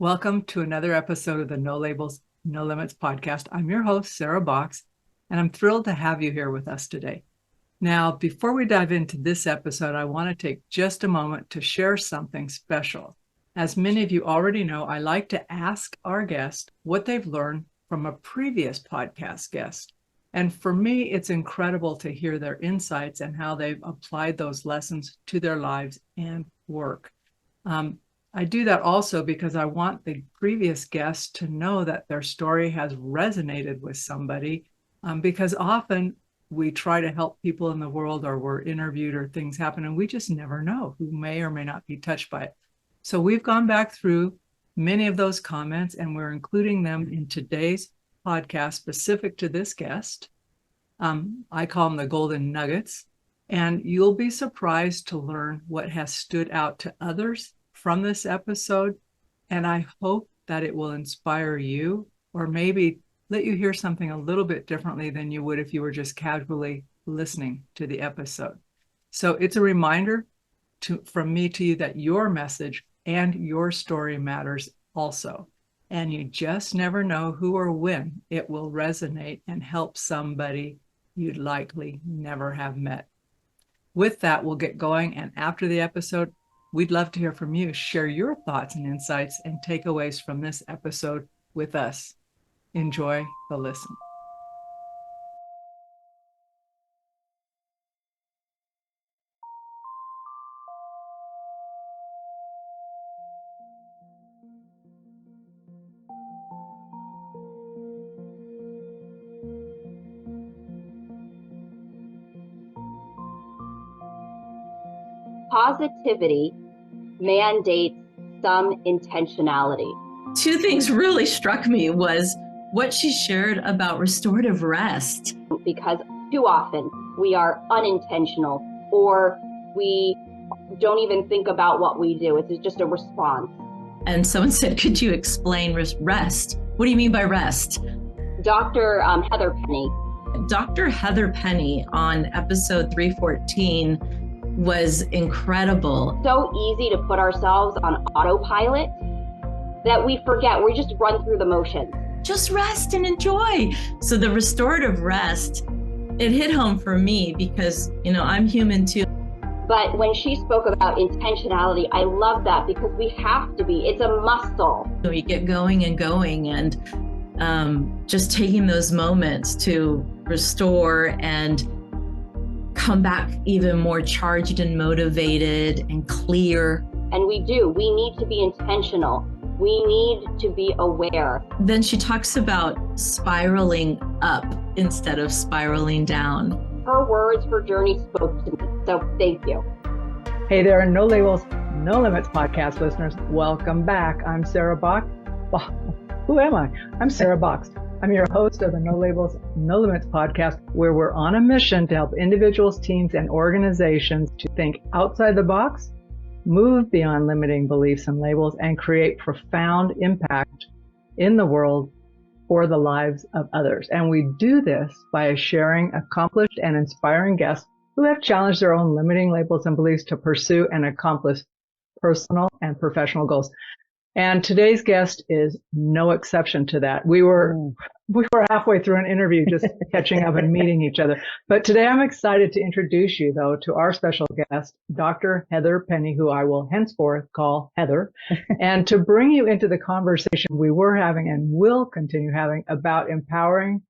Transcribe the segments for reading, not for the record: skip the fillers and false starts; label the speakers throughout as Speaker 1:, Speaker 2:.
Speaker 1: Welcome to another episode of the No Labels, No Limits podcast. I'm your host, Sarah Box, and I'm thrilled to have you here with us today. Now, before we dive into this episode, I want to take just a moment to share something special. As many of you already know, I like to ask our guests what they've learned from a previous podcast guest. And for me, it's incredible to hear their insights and how they've applied those lessons to their lives and work. I do that also because I want the previous guests to know that their story has resonated with somebody, because often we try to help people in the world, or we're interviewed or things happen, and we just never know who may or may not be touched by it. So we've gone back through many of those comments, and we're including them in today's podcast specific to this guest. I call them the golden nuggets, and you'll be surprised to learn what has stood out to others from this episode, and I hope that it will inspire you, or maybe let you hear something a little bit differently than you would if you were just casually listening to the episode. So it's a reminder from me to you that your message and your story matters also, and you just never know who or when it will resonate and help somebody you'd likely never have met. With that, we'll get going, and after the episode, we'd love to hear from you. Share your thoughts and insights and takeaways from this episode with us. Enjoy the listen.
Speaker 2: Positivity mandates some intentionality.
Speaker 3: Two things really struck me was what she shared about restorative rest.
Speaker 2: Because too often we are unintentional, or we don't even think about what we do. It's just a response.
Speaker 3: And someone said, could you explain rest? What do you mean by rest?
Speaker 2: Dr. Heather Penny.
Speaker 3: Dr. Heather Penny on episode 314 was incredible.
Speaker 2: So easy to put ourselves on autopilot that we forget. We just run through the motions.
Speaker 3: Just rest and enjoy. So the restorative rest, it hit home for me because, I'm human too.
Speaker 2: But when she spoke about intentionality, I love that because we have to be. It's a muscle.
Speaker 3: You get going and just taking those moments to restore and come back even more charged and motivated and clear.
Speaker 2: And we need to be intentional. We need to be aware.
Speaker 3: Then she talks about spiraling up instead of spiraling down.
Speaker 2: Her words, her journey spoke to me. So thank you.
Speaker 1: Hey there, No Labels, No Limits podcast listeners. Welcome back. I'm Sarah Box. Who am I? I'm Sarah Box. I'm your host of the No Labels, No Limits podcast, where we're on a mission to help individuals, teams, and organizations to think outside the box, move beyond limiting beliefs and labels, and create profound impact in the world for the lives of others. And we do this by sharing accomplished and inspiring guests who have challenged their own limiting labels and beliefs to pursue and accomplish personal and professional goals. And today's guest is no exception to that. We were halfway through an interview, just catching up and meeting each other. But today I'm excited to introduce you, though, to our special guest, Dr. Heather Penny, who I will henceforth call Heather, and to bring you into the conversation we were having and will continue having about empowering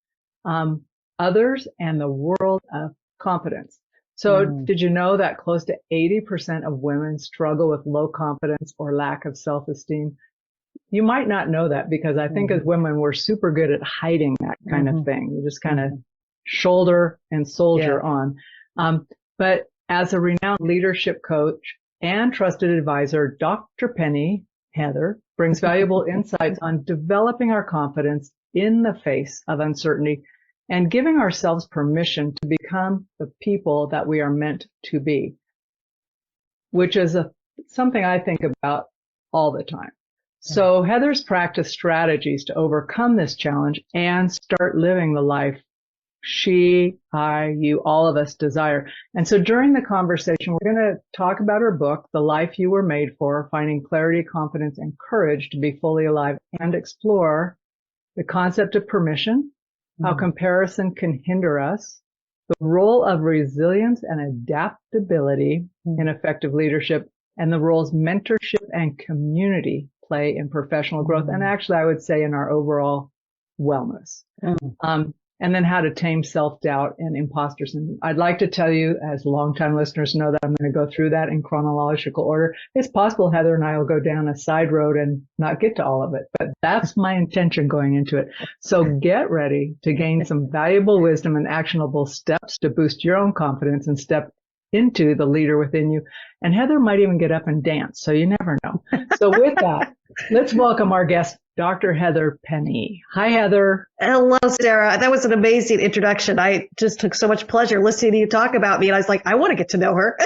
Speaker 1: others and the world of confidence. So did you know that close to 80% of women struggle with low confidence or lack of self-esteem? You might not know that because I think as women, we're super good at hiding that kind of thing. You just kind of shoulder and soldier on. But as a renowned leadership coach and trusted advisor, Dr. Penny, Heather, brings valuable insights on developing our confidence in the face of uncertainty and giving ourselves permission to become the people that we are meant to be, which is something I think about all the time. So Heather's practiced strategies to overcome this challenge and start living the life she, I, you, all of us desire. And so during the conversation, we're going to talk about her book, The Life You Were Made For, Finding Clarity, Confidence, and Courage to Be Fully Alive, and explore the concept of permission, how comparison can hinder us, the role of resilience and adaptability in effective leadership, and the roles mentorship and community play in professional growth. And actually, I would say in our overall wellness. And then how to tame self-doubt and imposter syndrome. I'd like to tell you, as longtime listeners know, that I'm going to go through that in chronological order. It's possible Heather and I will go down a side road and not get to all of it, but that's my intention going into it. So get ready to gain some valuable wisdom and actionable steps to boost your own confidence and step into the leader within you. And Heather might even get up and dance, so you never know. So with that, let's welcome our guest, Dr. Heather Penny. Hi, Heather.
Speaker 4: Hello, Sarah. That was an amazing introduction. I just took so much pleasure listening to you talk about me. And I was like, I want to get to know her.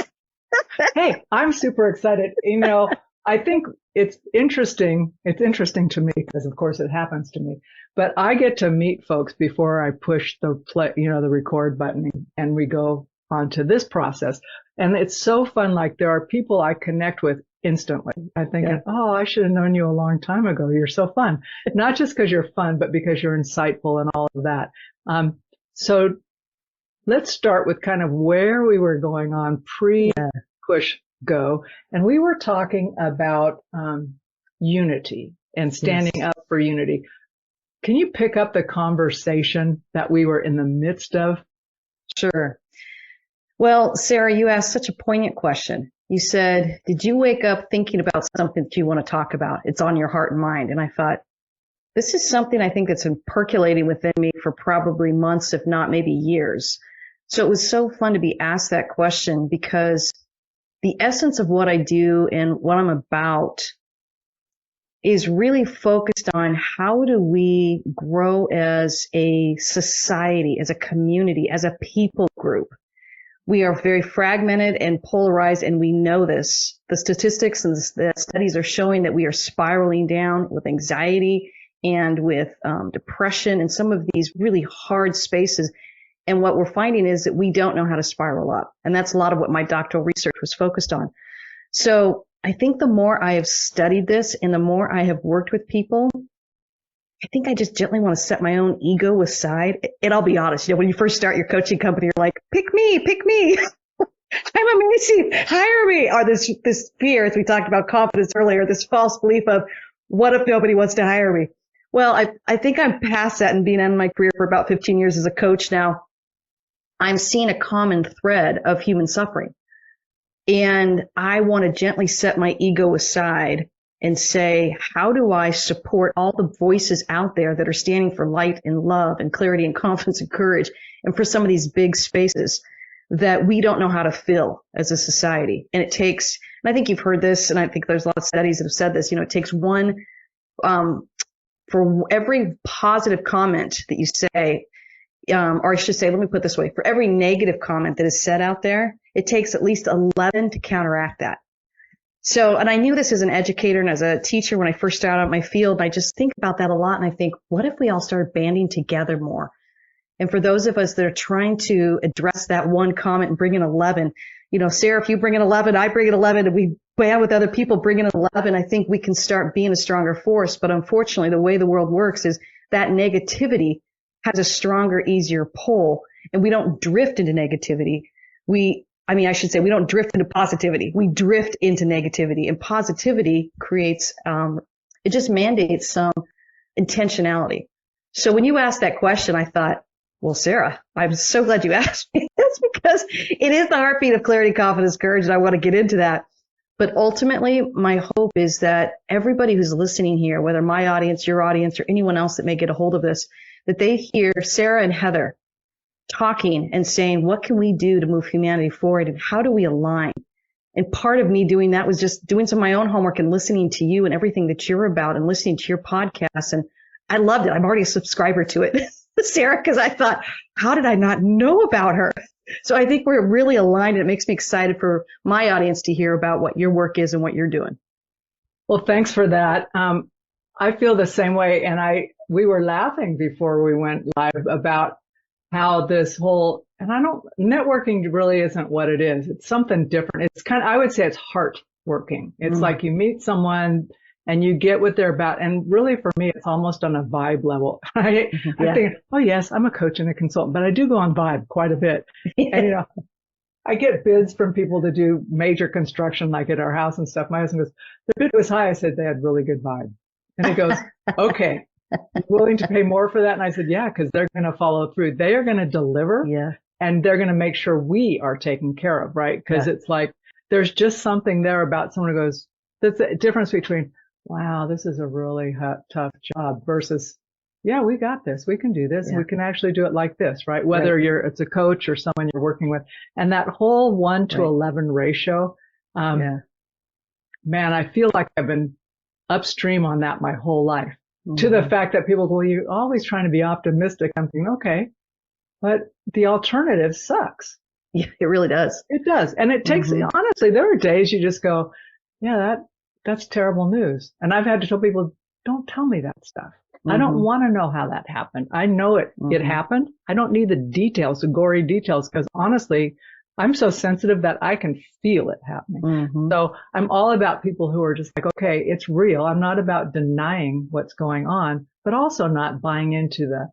Speaker 1: Hey, I'm super excited. You know, I think it's interesting. It's interesting to me because, of course, it happens to me. But I get to meet folks before I push the play, the record button, and we go onto this process. And it's so fun. Like, there are people I connect with instantly. I think, oh, I should have known you a long time ago. You're so fun. Not just because you're fun, but because you're insightful and all of that. So let's start with kind of where we were going on pre-push go. And we were talking about unity and standing up for unity. Can you pick up the conversation that we were in the midst of?
Speaker 4: Sure. Well, Sarah, you asked such a poignant question. You said, did you wake up thinking about something that you want to talk about? It's on your heart and mind. And I thought, this is something I think that's been percolating within me for probably months, if not maybe years. So it was so fun to be asked that question, because the essence of what I do and what I'm about is really focused on how do we grow as a society, as a community, as a people group. We are very fragmented and polarized, and we know this. The statistics and the studies are showing that we are spiraling down with anxiety and with depression and some of these really hard spaces. And what we're finding is that we don't know how to spiral up. And that's a lot of what my doctoral research was focused on. So I think the more I have studied this and the more I have worked with people, I think I just gently want to set my own ego aside. And I'll be honest, when you first start your coaching company, you're like, pick me. I'm amazing. Hire me. Or this fear, as we talked about confidence earlier, this false belief of what if nobody wants to hire me? Well, I think I'm past that, and being in my career for about 15 years as a coach now, I'm seeing a common thread of human suffering. And I want to gently set my ego aside and say, how do I support all the voices out there that are standing for light and love and clarity and confidence and courage, and for some of these big spaces that we don't know how to fill as a society. And it takes, and I think you've heard this, and I think there's a lot of studies that have said this, it takes one, for every positive comment that you say, or I should say, let me put it this way, for every negative comment that is said out there, it takes at least 11 to counteract that. So, and I knew this as an educator and as a teacher when I first started out in my field, I just think about that a lot. And I think, what if we all started banding together more? And for those of us that are trying to address that one comment and bring in 11, Sarah, if you bring in 11, I bring in 11, and we band with other people, bring in 11, I think we can start being a stronger force. But unfortunately, the way the world works is that negativity has a stronger, easier pull, and we don't drift into negativity. We don't drift into positivity. We drift into negativity, and positivity creates, it just mandates some intentionality. So when you asked that question, I thought, well, Sarah, I'm so glad you asked me this, because it is the heartbeat of clarity, confidence, courage, and I want to get into that. But ultimately, my hope is that everybody who's listening here, whether my audience, your audience, or anyone else that may get a hold of this, that they hear Sarah and Heather talking and saying, what can we do to move humanity forward, and how do we align? And part of me doing that was just doing some of my own homework and listening to you and everything that you're about, and listening to your podcast. And I loved it. I'm already a subscriber to it, Sarah, because I thought, how did I not know about her? So I think we're really aligned, and it makes me excited for my audience to hear about what your work is and what you're doing.
Speaker 1: Well, thanks for that. I feel the same way. And we were laughing before we went live about how this whole, and networking really isn't what it is. It's something different. It's I would say it's heart working. It's like you meet someone and you get what they're about. And really for me, it's almost on a vibe level. Right? I'm thinking, oh yes, I'm a coach and a consultant, but I do go on vibe quite a bit. And I get bids from people to do major construction, like at our house and stuff. My husband goes, the bid was high. I said, they had really good vibe. And he goes, okay, willing to pay more for that? And I said, yeah, because they're going to follow through. They are going to deliver and they're going to make sure we are taken care of, right? Because it's like, there's just something there about someone who goes, that's the difference between, wow, this is a really tough job versus, yeah, we got this. We can do this. We can actually do it like this, right? Whether it's a coach or someone you're working with. And that whole 1 to 11 ratio, man, I feel like I've been upstream on that my whole life. To the fact that people go, well, you're always trying to be optimistic. I'm thinking, okay, but the alternative sucks.
Speaker 4: Yeah, it really does.
Speaker 1: It does. And it takes, honestly, there are days you just go, yeah, that's terrible news. And I've had to tell people, don't tell me that stuff. I don't want to know how that happened. I know it happened. I don't need the details, the gory details, because honestly, I'm so sensitive that I can feel it happening. So I'm all about people who are just like, okay, it's real. I'm not about denying what's going on, but also not buying into the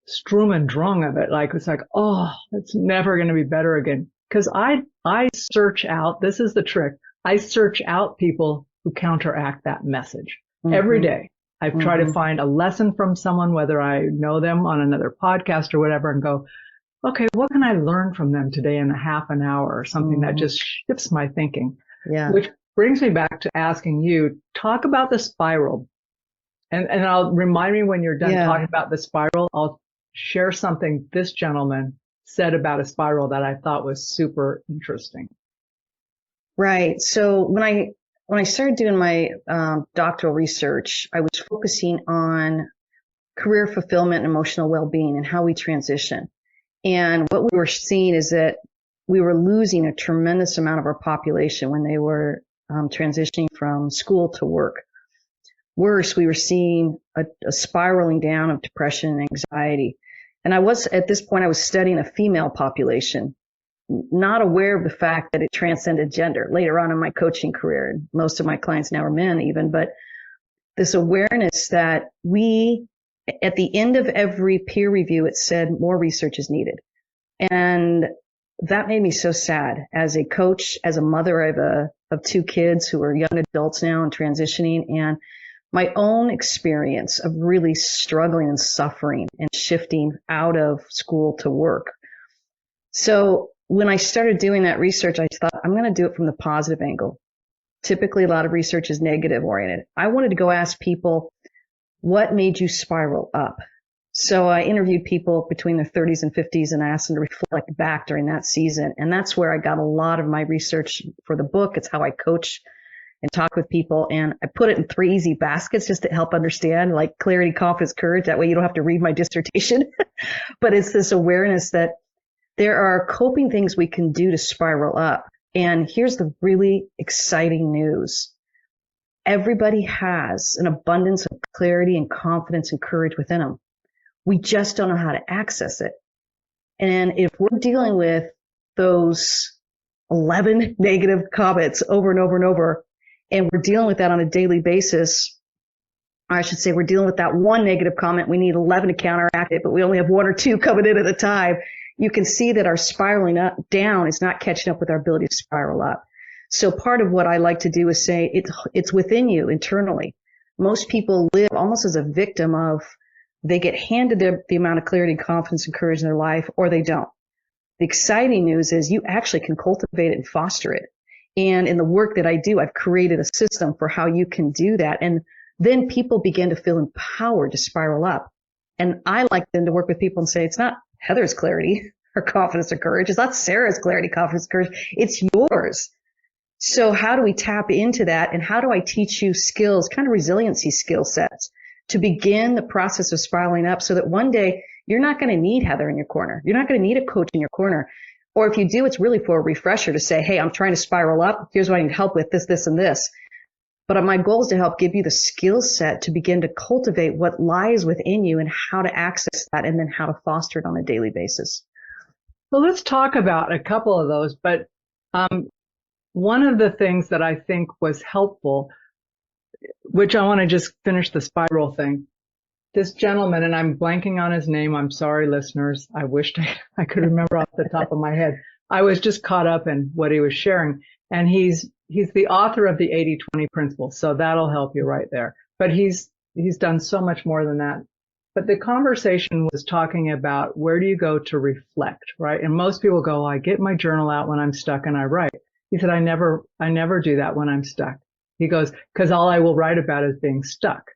Speaker 1: Strum and Drung of it. Like, it's like, oh, it's never going to be better again. Because I search out, this is the trick. I search out people who counteract that message every day. I try to find a lesson from someone, whether I know them on another podcast or whatever, and go, okay, what can I learn from them today in a half an hour or something that just shifts my thinking? Yeah. Which brings me back to asking you, talk about the spiral. And I'll remind me when you're done talking about the spiral, I'll share something this gentleman said about a spiral that I thought was super interesting.
Speaker 4: Right. So when I started doing my doctoral research, I was focusing on career fulfillment and emotional well-being and how we transition. And what we were seeing is that we were losing a tremendous amount of our population when they were transitioning from school to work. Worse, we were seeing a spiraling down of depression and anxiety. And at this point, I was studying a female population, not aware of the fact that it transcended gender later on in my coaching career. And most of my clients now are men even, but this awareness that at the end of every peer review, it said more research is needed. And that made me so sad as a coach, as a mother of 2 kids who are young adults now and transitioning, and my own experience of really struggling and suffering and shifting out of school to work. So when I started doing that research, I thought, I'm going to do it from the positive angle. Typically, a lot of research is negative oriented. I wanted to go ask people, what made you spiral up? So I interviewed people between their 30s and 50s and I asked them to reflect back during that season. And that's where I got a lot of my research for the book. It's how I coach and talk with people. And I put it in 3 easy baskets just to help understand, like clarity, confidence, courage. That way you don't have to read my dissertation. But it's this awareness that there are coping things we can do to spiral up. And here's the really exciting news. Everybody has an abundance of clarity and confidence and courage within them. We just don't know how to access it. And if we're dealing with those 11 negative comments over and over and over, and we're dealing with that on a daily basis, or I should say we're dealing with that one negative comment, we need 11 to counteract it, but we only have 1 or 2 coming in at a time. You can see that our spiraling down is not catching up with our ability to spiral up. So part of what I like to do is say it's within you internally. Most people live almost as a victim of, they get handed the amount of clarity, confidence, and courage in their life, or they don't. The exciting news is you actually can cultivate it and foster it. And in the work that I do, I've created a system for how you can do that. And then people begin to feel empowered to spiral up. And I like them to work with people and say, it's not Heather's clarity or confidence or courage. It's not Sarah's clarity, confidence, courage. It's yours. So how do we tap into that? And how do I teach you skills, kind of resiliency skill sets to begin the process of spiraling up so that one day you're not going to need Heather in your corner. You're not going to need a coach in your corner. Or if you do, it's really for a refresher to say, hey, I'm trying to spiral up. Here's what I need help with, this, and this. But my goal is to help give you the skill set to begin to cultivate what lies within you and how to access that and then how to foster it on a daily basis.
Speaker 1: Well, let's talk about a couple of those. But one of the things that I think was helpful, which I want to just finish the spiral thing. This gentleman, and I'm blanking on his name. I'm sorry, listeners. I wished I could remember off the top of my head. I was just caught up in what he was sharing. And he's the author of the 80-20 principle. So that'll help you right there. But he's done so much more than that. But the conversation was talking about where do you go to reflect, right? And most people go, I get my journal out when I'm stuck and I write. He said, I never do that when I'm stuck. He goes, because all I will write about is being stuck.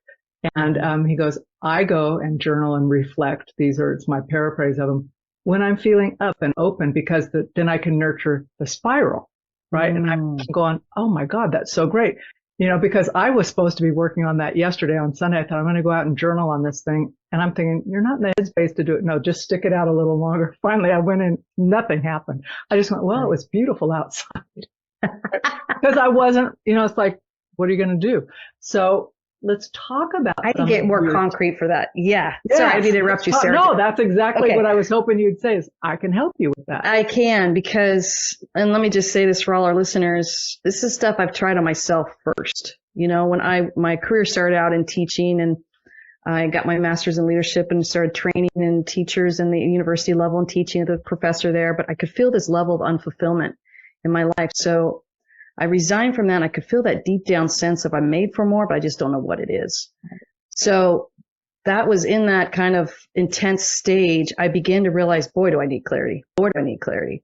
Speaker 1: And he goes, I go and journal and reflect. It's my paraphrase of them, when I'm feeling up and open, because then I can nurture the spiral, right? And I'm going, oh my God, that's so great. Because I was supposed to be working on that yesterday on Sunday. I thought I'm going to go out and journal on this thing. And I'm thinking, you're not in the headspace to do it. No, just stick it out a little longer. Finally, I went in, nothing happened. I just went, well, it was beautiful outside. Because I wasn't, it's like, what are you going to do? So let's talk about.
Speaker 4: I can get more concrete for that. Yeah. Yes. Sorry, I didn't interrupt you, Sarah.
Speaker 1: No, that's exactly what I was hoping you'd say is I can help you with that.
Speaker 4: I can because, and let me just say this for all our listeners, this is stuff I've tried on myself first. When my career started out in teaching and I got my master's in leadership and started training in teachers in the university level and teaching as a professor there, but I could feel this level of unfulfillment in my life. So I resigned from that and I could feel that deep down sense of I'm made for more, but I just don't know what it is. So that was in that kind of intense stage. I began to realize, boy, do I need clarity. Boy, do I need clarity.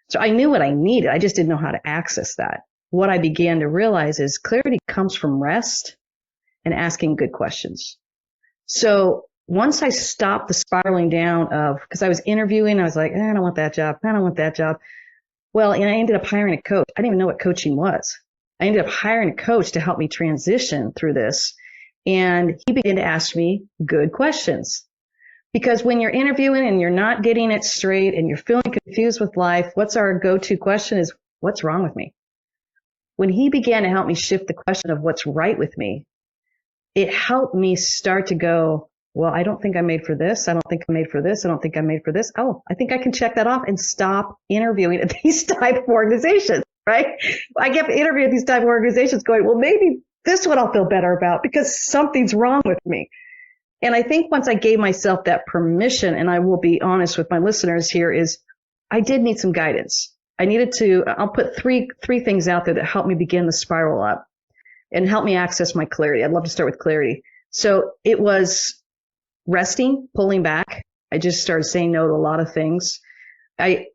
Speaker 4: So I knew what I needed. I just didn't know how to access that. What I began to realize is clarity comes from rest and asking good questions. So once I stopped the spiraling down because I was interviewing, I was like, I don't want that job. I don't want that job. Well, and I ended up hiring a coach. I didn't even know what coaching was. I ended up hiring a coach to help me transition through this. And he began to ask me good questions. Because when you're interviewing and you're not getting it straight and you're feeling confused with life, what's our go-to question is, what's wrong with me? When he began to help me shift the question of what's right with me, it helped me start to go, well, I don't think I'm made for this. I don't think I'm made for this. I don't think I'm made for this. Oh, I think I can check that off and stop interviewing at these type of organizations, right? I get interviewed at these type of organizations going, well, maybe this one I'll feel better about because something's wrong with me. And I think once I gave myself that permission, and I will be honest with my listeners here, is I did need some guidance. I'll put three things out there that helped me begin the spiral up and help me access my clarity. I'd love to start with clarity. So it was resting, pulling back. I just started saying no to a lot of things. I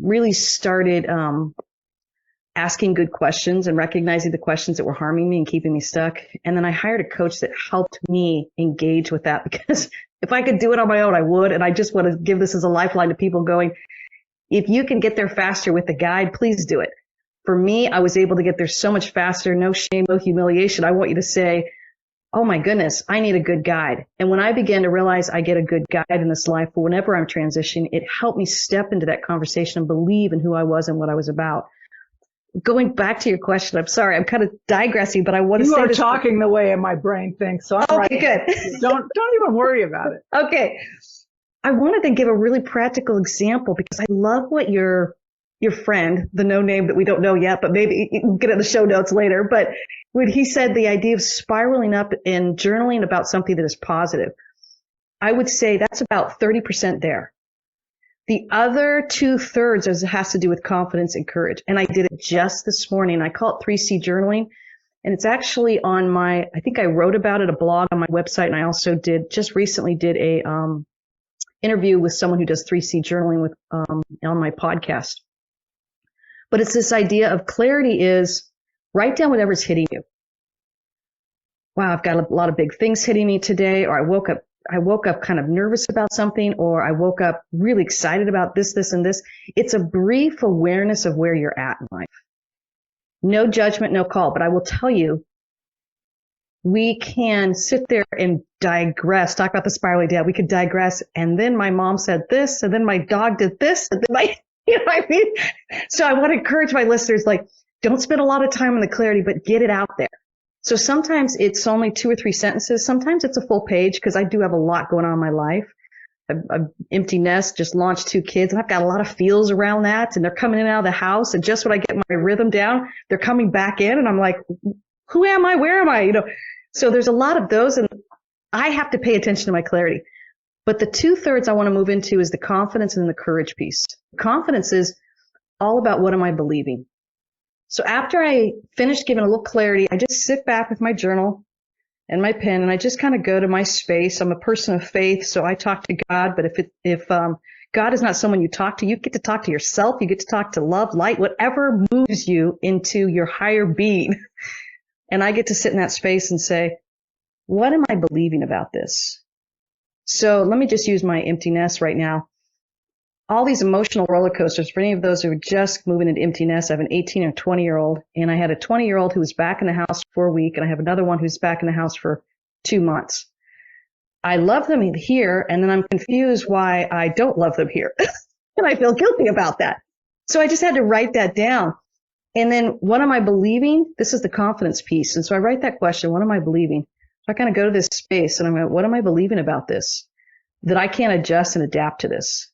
Speaker 4: really started asking good questions and recognizing the questions that were harming me and keeping me stuck. And then I hired a coach that helped me engage with that, because if I could do it on my own, I would. And I just want to give this as a lifeline to people going, if you can get there faster with the guide, please do it. For me, I was able to get there so much faster. No shame, no humiliation. I want you to say, oh my goodness, I need a good guide. And when I began to realize I get a good guide in this life, for whenever I'm transitioning, it helped me step into that conversation and believe in who I was and what I was about. Going back to your question, I'm sorry, I'm kind of digressing, but I want to say this.
Speaker 1: You are talking the way my brain thinks, so I'm
Speaker 4: okay,
Speaker 1: right.
Speaker 4: Good.
Speaker 1: Don't even worry about it.
Speaker 4: Okay. I wanted to give a really practical example because I love what your friend, the no name that we don't know yet, but maybe you can get in the show notes later. But when he said the idea of spiraling up and journaling about something that is positive, I would say that's about 30% there. The other 2/3 has to do with confidence and courage. And I did it just this morning. I call it 3C journaling. And it's actually on I think I wrote about it, a blog on my website. And I also just recently did a interview with someone who does 3C journaling on my podcast. But it's this idea of clarity is write down whatever's hitting you. Wow, I've got a lot of big things hitting me today, or I woke up kind of nervous about something, or I woke up really excited about this, and this. It's a brief awareness of where you're at in life. No judgment, no call. But I will tell you, we can sit there and digress, talk about the spiraling down. We could digress. And then my mom said this, and then my dog did this, and then you know what I mean? So I want to encourage my listeners, don't spend a lot of time on the clarity, but get it out there. So sometimes it's only 2 or 3 sentences. Sometimes it's a full page because I do have a lot going on in my life. I'm empty nest, just launched 2 kids, and I've got a lot of feels around that, and they're coming in and out of the house, and just when I get my rhythm down, they're coming back in, and I'm like, who am I? Where am I? So there's a lot of those, and I have to pay attention to my clarity. But the 2/3 I want to move into is the confidence and the courage piece. Confidence is all about what am I believing. So after I finished giving a little clarity, I just sit back with my journal and my pen, and I just kind of go to my space. I'm a person of faith, so I talk to God. But if God is not someone you talk to, you get to talk to yourself. You get to talk to love, light, whatever moves you into your higher being. And I get to sit in that space and say, what am I believing about this? So let me just use my empty nest right now. All these emotional roller coasters, for any of those who are just moving into empty nest, I have an 18 or 20-year-old, and I had a 20-year-old who was back in the house for a week, and I have another one who's back in the house for 2 months. I love them here, and then I'm confused why I don't love them here. And I feel guilty about that. So I just had to write that down. And then what am I believing? This is the confidence piece. And so I write that question, what am I believing? So I kind of go to this space, and I'm like, what am I believing about this? That I can't adjust and adapt to this.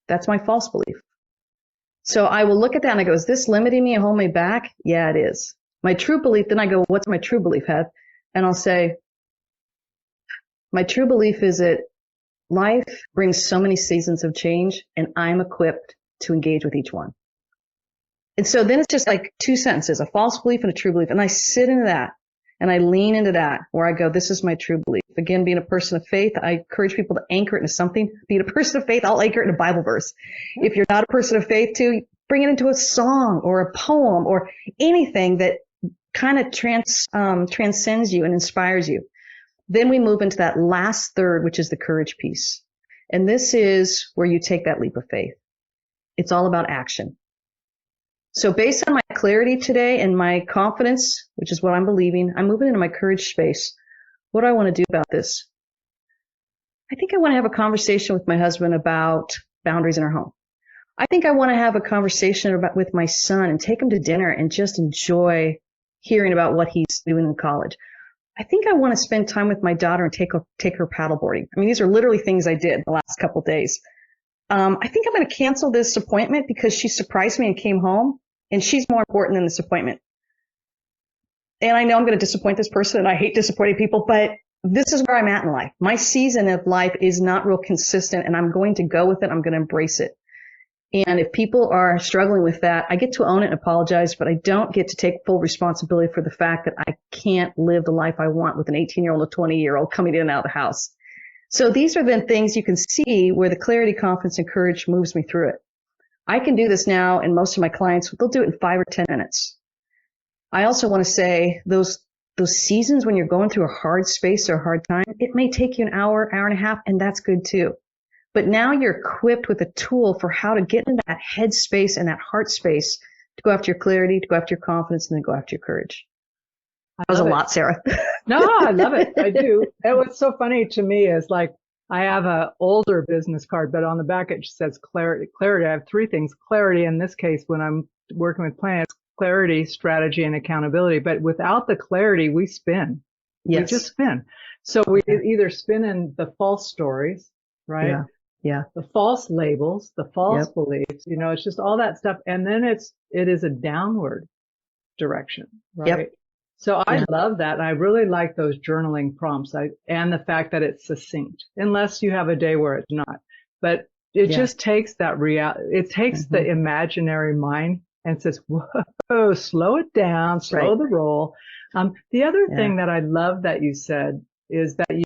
Speaker 4: That's my false belief. So I will look at that and I go, is this limiting me and holding me back? Yeah, it is. My true belief, then I go, what's my true belief, Heath? And I'll say, my true belief is that life brings so many seasons of change, and I'm equipped to engage with each one. And so then it's just like 2 sentences, a false belief and a true belief. And I sit into that and I lean into that where I go, this is my true belief. Again, being a person of faith, I encourage people to anchor it into something. Being a person of faith, I'll anchor it in a Bible verse. If you're not a person of faith too, bring it into a song or a poem or anything that kind of transcends you and inspires you. Then we move into that last third, which is the courage piece. And this is where you take that leap of faith. It's all about action. So based on my clarity today and my confidence, which is what I'm believing, I'm moving into my courage space. What do I want to do about this? I think I want to have a conversation with my husband about boundaries in our home. I think I want to have a conversation with my son and take him to dinner and just enjoy hearing about what he's doing in college. I think I want to spend time with my daughter and take her paddleboarding. I mean, these are literally things I did the last couple of days. I think I'm going to cancel this appointment because she surprised me and came home, and she's more important than this appointment. And I know I'm going to disappoint this person, and I hate disappointing people, but this is where I'm at in life. My season of life is not real consistent, and I'm going to go with it. I'm going to embrace it. And if people are struggling with that, I get to own it and apologize, but I don't get to take full responsibility for the fact that I can't live the life I want with an 18-year-old and a 20-year-old coming in and out of the house. So these are then things you can see where the clarity, confidence, and courage moves me through it. I can do this now, and most of my clients, they'll do it in 5 or 10 minutes. I also want to say those seasons when you're going through a hard space or a hard time, it may take you an hour, hour and a half, and that's good too. But now you're equipped with a tool for how to get into that head space and that heart space to go after your clarity, to go after your confidence, and then go after your courage. That was a lot, Sarah.
Speaker 1: No, I love it. I do. And what's so funny to me is like I have a older business card, but on the back it just says clarity. Clarity. I have 3 things. Clarity in this case when I'm working with clients, clarity, strategy, and accountability. But without the clarity, we spin.
Speaker 4: Yes.
Speaker 1: We just spin. So we either spin in the false stories, right?
Speaker 4: Yeah.
Speaker 1: The false labels, the false beliefs, it's just all that stuff. And then it is a downward direction, right?
Speaker 4: Yep.
Speaker 1: So I love that. And I really like those journaling prompts and the fact that it's succinct, unless you have a day where it's not. But it just takes that it takes the imaginary mind and says, whoa, slow it down, slow the roll. The other thing that I love that you said is that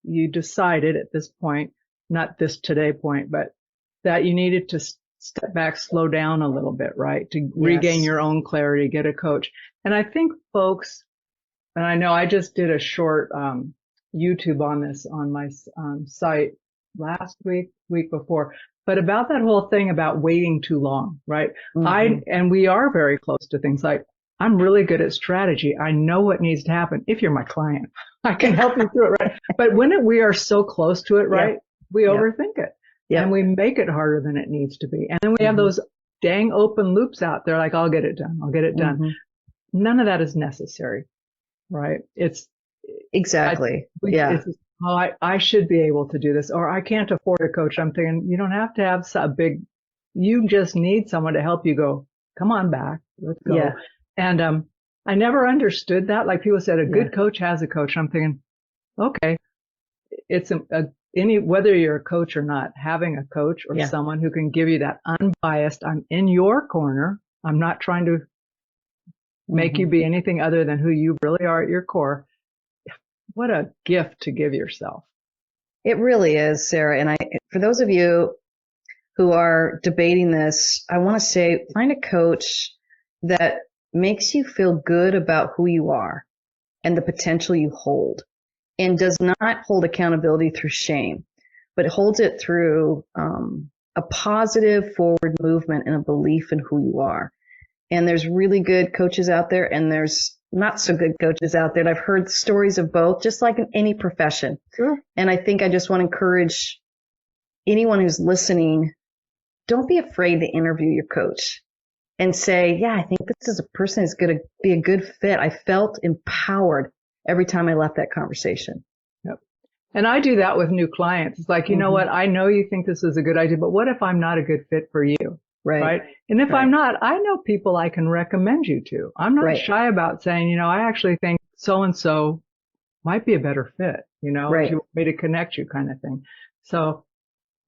Speaker 1: you decided at this point, not this today point, but that you needed to step back, slow down a little bit, right? To regain your own clarity, get a coach. And I think folks, and I know I just did a short YouTube on this on my site last week before, but about that whole thing about waiting too long, right? And we are very close to things like, I'm really good at strategy. I know what needs to happen. If you're my client, I can help you through it, right? But when we are so close to it, right? We overthink it and we make it harder than it needs to be. And then we have those dang open loops out there like, I'll get it done. I'll get it done. None of that is necessary. right? It's
Speaker 4: Exactly.
Speaker 1: It's, oh, I should be able to do this, or I can't afford a coach. I'm thinking you don't have to have a big, you just need someone to help you go, come on back, let's go.
Speaker 4: Yeah.
Speaker 1: And I never understood that. Like people said, a
Speaker 4: Yeah.
Speaker 1: good coach has a coach. I'm thinking, okay, it's whether you're a coach or not, having a coach or
Speaker 4: Yeah.
Speaker 1: someone who can give you that unbiased, I'm in your corner. I'm not trying to make you be anything other than who you really are at your core. What a gift to give yourself.
Speaker 4: It really is, Sarah. And for those of you who are debating this, I want to say find a coach that makes you feel good about who you are and the potential you hold, and does not hold accountability through shame, but holds it through a positive forward movement and a belief in who you are. And there's really good coaches out there, and there's not so good coaches out there. And I've heard stories of both, just like in any profession.
Speaker 1: Sure.
Speaker 4: And I think I just want to encourage anyone who's listening, don't be afraid to interview your coach and say, yeah, I think this is a person who's going to be a good fit. I felt empowered every time I left that conversation.
Speaker 1: Yep. And I do that with new clients. It's like, you know what? I know you think this is a good idea, but what if I'm not a good fit for you? Right. And if I'm not, I know people I can recommend you to. I'm not shy about saying, you know, I actually think so-and-so might be a better fit, you know, if you want me to connect you kind of thing. So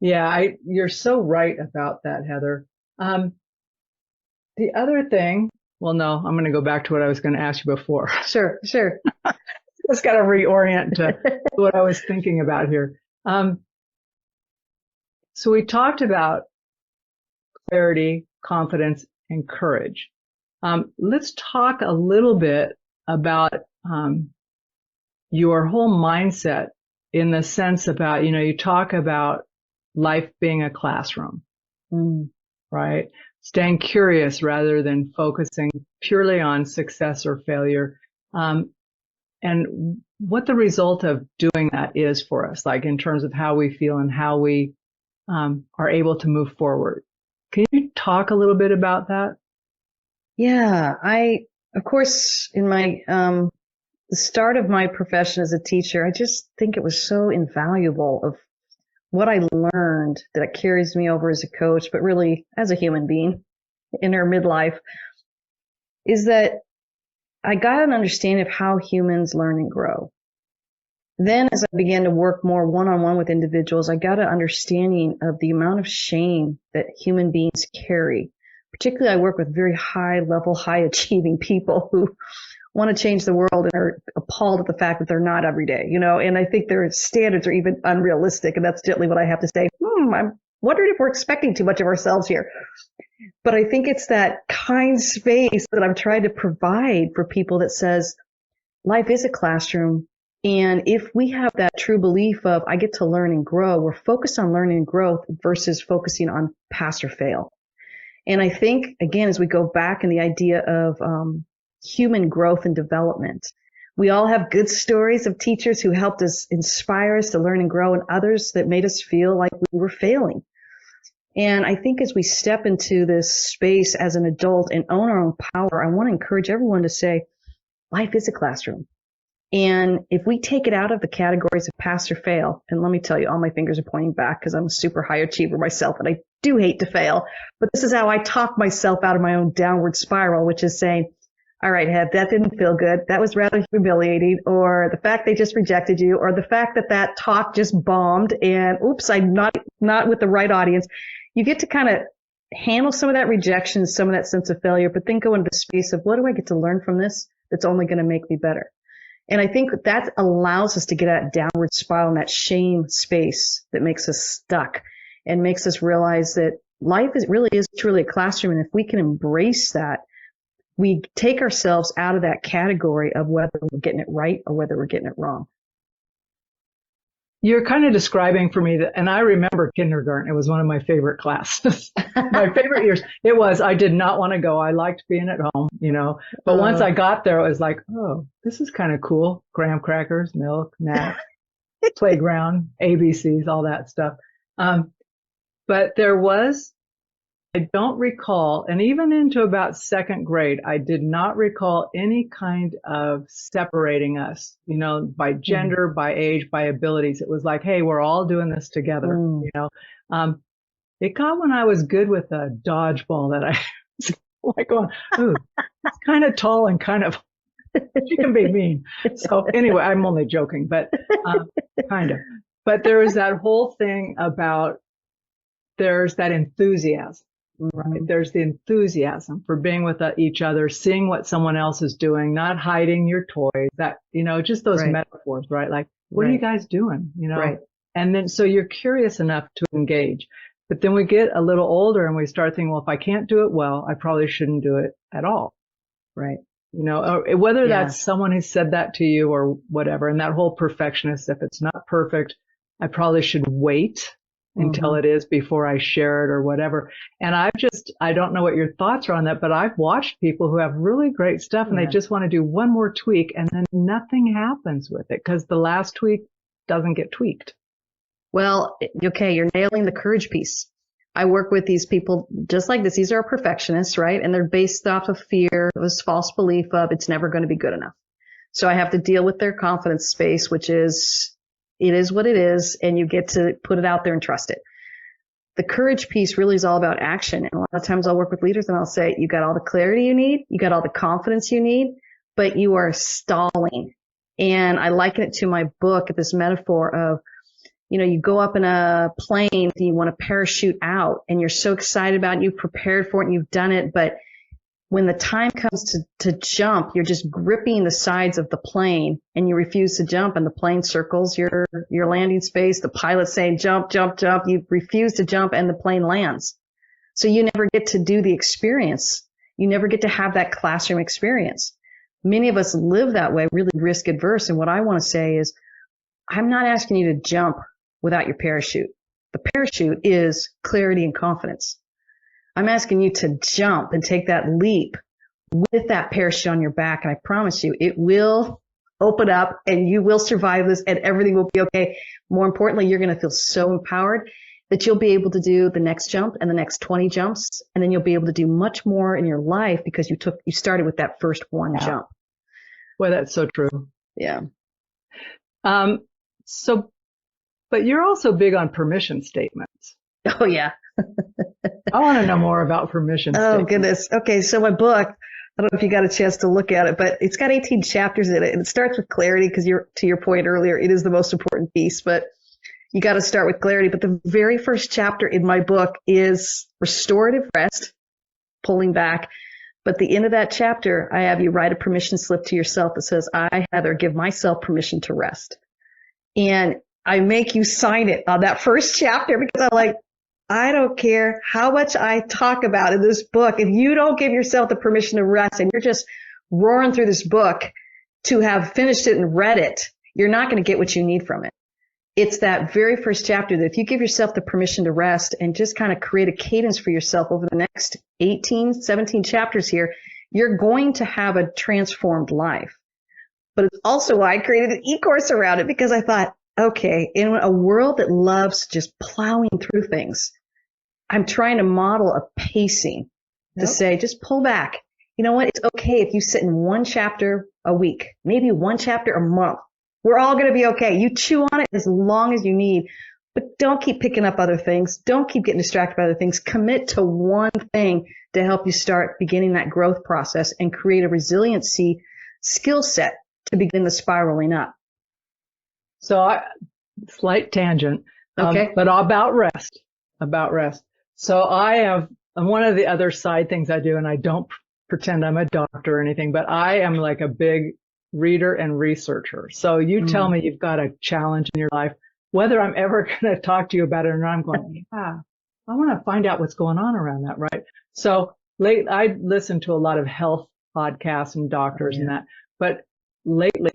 Speaker 1: yeah, you're so right about that, Heather. The other thing, well, no, I'm going to go back to what I was going to ask you before.
Speaker 4: Sure.
Speaker 1: Just got to reorient to what I was thinking about here. So we talked about clarity, confidence, and courage. Let's talk a little bit about your whole mindset in the sense about, you know, you talk about life being a classroom, right? Staying curious rather than focusing purely on success or failure. And what the result of doing that is for us, like in terms of how we feel and how we are able to move forward. Can you talk a little bit about that?
Speaker 4: Yeah, of course, in my, the start of my profession as a teacher, I just think it was so invaluable of what I learned that carries me over as a coach, but really as a human being in her midlife, is that I got an understanding of how humans learn and grow. Then as I began to work more one-on-one with individuals, I got an understanding of the amount of shame that human beings carry. Particularly, I work with very high-level, high-achieving people who want to change the world and are appalled at the fact that they're not every day, you know, and I think their standards are even unrealistic, and that's gently what I have to say. I'm wondering if we're expecting too much of ourselves here. But I think it's that kind space that I'm trying to provide for people that says life is a classroom. And if we have that true belief of I get to learn and grow, we're focused on learning and growth versus focusing on pass or fail. And I think, again, as we go back in the idea of human growth and development, we all have good stories of teachers who helped us, inspire us to learn and grow, and others that made us feel like we were failing. And I think as we step into this space as an adult and own our own power, I want to encourage everyone to say, life is a classroom. And if we take it out of the categories of pass or fail, and let me tell you, all my fingers are pointing back because I'm a super high achiever myself and I do hate to fail, but this is how I talk myself out of my own downward spiral, which is saying, all right, Hev, that didn't feel good. That was rather humiliating, or the fact they just rejected you, or the fact that that talk just bombed and oops, I'm not with the right audience. You get to kind of handle some of that rejection, some of that sense of failure, but then go into the space of what do I get to learn from this that's only going to make me better? And I think that allows us to get that downward spiral and that shame space that makes us stuck and makes us realize that life really is truly a classroom. And if we can embrace that, we take ourselves out of that category of whether we're getting it right or whether we're getting it wrong.
Speaker 1: You're kind of describing for me that, and I remember kindergarten. It was one of my favorite classes. My favorite years. It was, I did not want to go. I liked being at home, you know, but once I got there, it was like, oh, this is kind of cool. Graham crackers, milk, nap, playground, ABCs, all that stuff. But there was I don't recall, and even into about second grade, I did not recall any kind of separating us, by gender, by age, by abilities. It was like, hey, we're all doing this together, It got when I was good with a dodgeball that I was like going, ooh, it's kind of tall and kind of, she can be mean. So anyway, I'm only joking, but kind of. But there was that whole thing about there's that enthusiasm, right? There's the enthusiasm for being with each other, seeing what someone else is doing, not hiding your toys, that, just those metaphors, right? Like, what are you guys doing?
Speaker 4: Right.
Speaker 1: And then, so you're curious enough to engage. But then we get a little older and we start thinking, well, if I can't do it well, I probably shouldn't do it at all.
Speaker 4: Right.
Speaker 1: Whether that's someone who said that to you or whatever. And that whole perfectionist, if it's not perfect, I probably should wait until it is before I share it or whatever. And I don't know what your thoughts are on that, but I've watched people who have really great stuff and they just want to do one more tweak and then nothing happens with it because the last tweak doesn't get tweaked.
Speaker 4: Well, okay, you're nailing the courage piece. I work with these people just like this. These are perfectionists, right? And they're based off of fear, this false belief of it's never going to be good enough. So I have to deal with their confidence space, which is, it is what it is, and you get to put it out there and trust it. The courage piece really is all about action. And a lot of times I'll work with leaders and I'll say, you got all the clarity you need, you got all the confidence you need, but you are stalling. And I liken it to my book, this metaphor of, you go up in a plane and you want to parachute out and you're so excited about it, you've prepared for it and you've done it. But when the time comes to jump, you're just gripping the sides of the plane and you refuse to jump and the plane circles your landing space. The pilot's saying, jump, jump, jump. You refuse to jump and the plane lands. So you never get to do the experience. You never get to have that classroom experience. Many of us live that way, really risk adverse. And what I want to say is, I'm not asking you to jump without your parachute. The parachute is clarity and confidence. I'm asking you to jump and take that leap with that parachute on your back. And I promise you, it will open up and you will survive this and everything will be okay. More importantly, you're going to feel so empowered that you'll be able to do the next jump and the next 20 jumps. And then you'll be able to do much more in your life because you started with that first one jump.
Speaker 1: Well, that's so true.
Speaker 4: Yeah.
Speaker 1: But you're also big on permission statements.
Speaker 4: Oh, yeah.
Speaker 1: I want to know more about permission statements.
Speaker 4: Oh, goodness. Okay, so my book, I don't know if you got a chance to look at it, but it's got 18 chapters in it. And it starts with clarity because to your point earlier, it is the most important piece. But you got to start with clarity. But the very first chapter in my book is restorative rest, pulling back. But the end of that chapter, I have you write a permission slip to yourself that says, I, Heather, give myself permission to rest. And I make you sign it on that first chapter because I'm like, I don't care how much I talk about in this book. If you don't give yourself the permission to rest and you're just roaring through this book to have finished it and read it, you're not going to get what you need from it. It's that very first chapter that if you give yourself the permission to rest and just kind of create a cadence for yourself over the next 18, 17 chapters here, you're going to have a transformed life. But it's also why I created an e-course around it because I thought, okay, in a world that loves just plowing through things, I'm trying to model a pacing to say, just pull back. You know what? It's okay if you sit in one chapter a week, maybe one chapter a month. We're all going to be okay. You chew on it as long as you need, but don't keep picking up other things. Don't keep getting distracted by other things. Commit to one thing to help you start beginning that growth process and create a resiliency skill set to begin the spiraling up.
Speaker 1: So slight tangent,
Speaker 4: okay.
Speaker 1: But about rest. So one of the other side things I do, and I don't pretend I'm a doctor or anything, but I am like a big reader and researcher. So you tell me you've got a challenge in your life, whether I'm ever going to talk to you about it or not, I'm going, I want to find out what's going on around that, right? So I listen to a lot of health podcasts and doctors and that, but lately